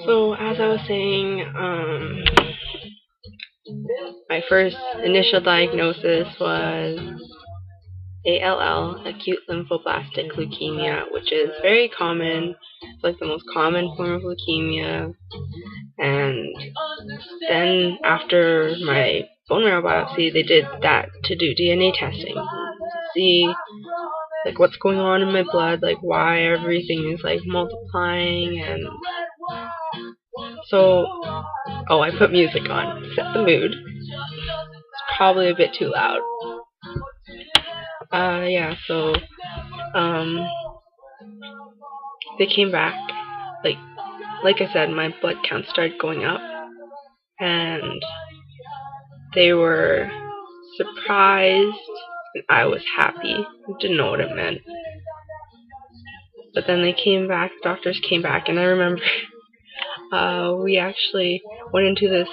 So as I was saying, my first initial diagnosis was ALL, acute lymphoblastic leukemia, which is very common. It's like the most common form of leukemia. And then after my bone marrow biopsy, they did that to do DNA testing, see like what's going on in my blood, like why everything is like multiplying. And so, oh, I put music on, set the mood. It's probably a bit too loud. Yeah, so um they came back, like like I said, my blood count started going up, and they were surprised, and I was happy. I didn't know what it meant. But then they came back, doctors came back, and I remember we actually went into this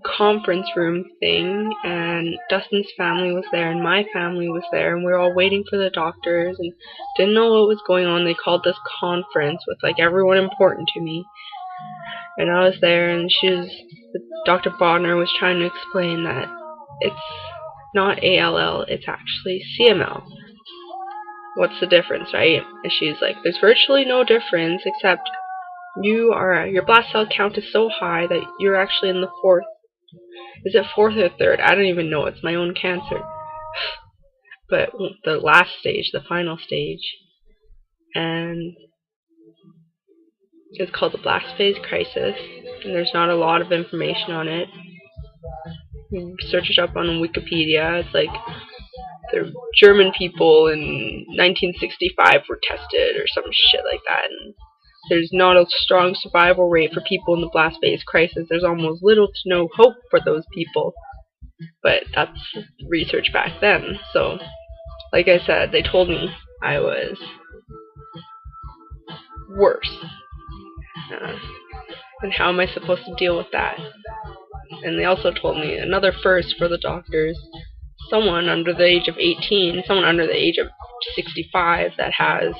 conference room thing, and Dustin's family was there, and my family was there, and we were all waiting for the doctors, and didn't know what was going on. They called this conference with like everyone important to me, and I was there, and Dr. Bodner was trying to explain that it's not ALL, it's actually CML. What's the difference, right? And she's like, there's virtually no difference except your blast cell count is so high that you're actually in the fourth. Is it fourth or third? I don't even know. It's my own cancer. But the last stage, the final stage, and it's called the blast phase crisis, and there's not a lot of information on it. You search it up on Wikipedia. It's like the German people in 1965 were tested or some shit like that, and there's not a strong survival rate for people in the blast phase crisis. There's almost little to no hope for those people. But that's research back then. So, like I said, they told me I was worse. And how am I supposed to deal with that? And they also told me another first for the doctors. Someone under the age of 18, someone under the age of 65 that has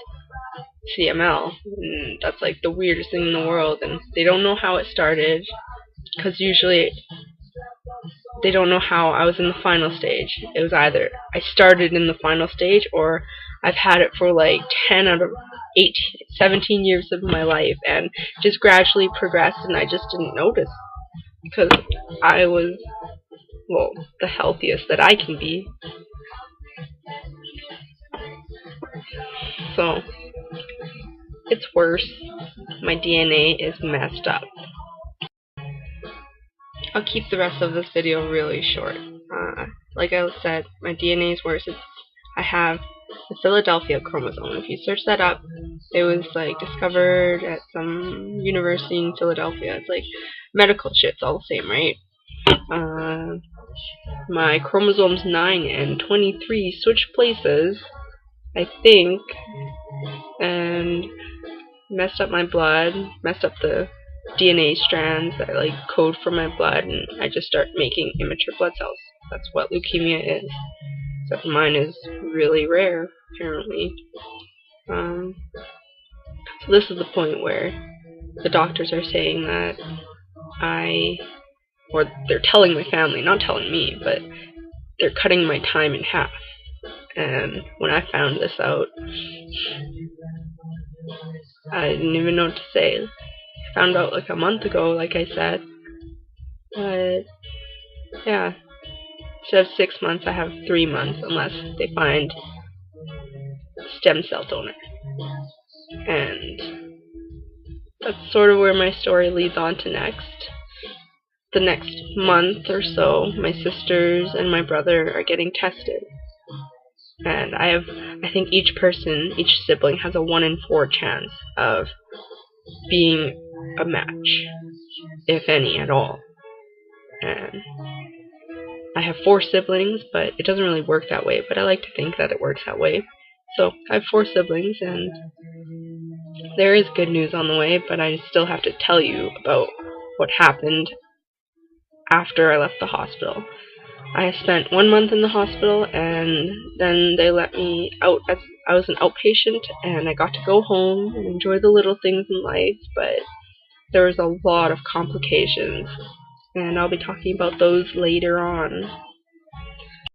CML. And that's like the weirdest thing in the world. And they don't know how it started, because usually they don't know how I was in the final stage. It was either I started in the final stage, or I've had it for like 10 out of 18, 17 years of my life, and just gradually progressed, and I just didn't notice because I was, well, the healthiest that I can be. So it's worse. My DNA is messed up. I'll keep the rest of this video really short. Like I said, my DNA is worse. I have the Philadelphia chromosome. If you search that up, it was like discovered at some university in Philadelphia. It's like medical shit. It's all the same, right? My chromosomes 9 and 23 switch places, I think, and messed up my blood, messed up the DNA strands that like code for my blood, and I just start making immature blood cells. That's what leukemia is. Except mine is really rare, apparently. So this is the point where the doctors are saying that or they're telling my family, not telling me, but they're cutting my time in half. And when I found this out, I didn't even know what to say. I found out like a month ago, like I said. But yeah, instead of 6 months, I have 3 months, unless they find a stem cell donor. And that's sort of where my story leads on to next. The next month or so, my sisters and my brother are getting tested. And I think each sibling has a 1 in 4 chance of being a match, if any at all. And I have 4 siblings, but it doesn't really work that way, but I like to think that it works that way. So I have 4 siblings, and there is good news on the way, but I still have to tell you about what happened after I left the hospital. I spent 1 month in the hospital, and then they let me out as I was an outpatient, and I got to go home and enjoy the little things in life, but there was a lot of complications, and I'll be talking about those later on.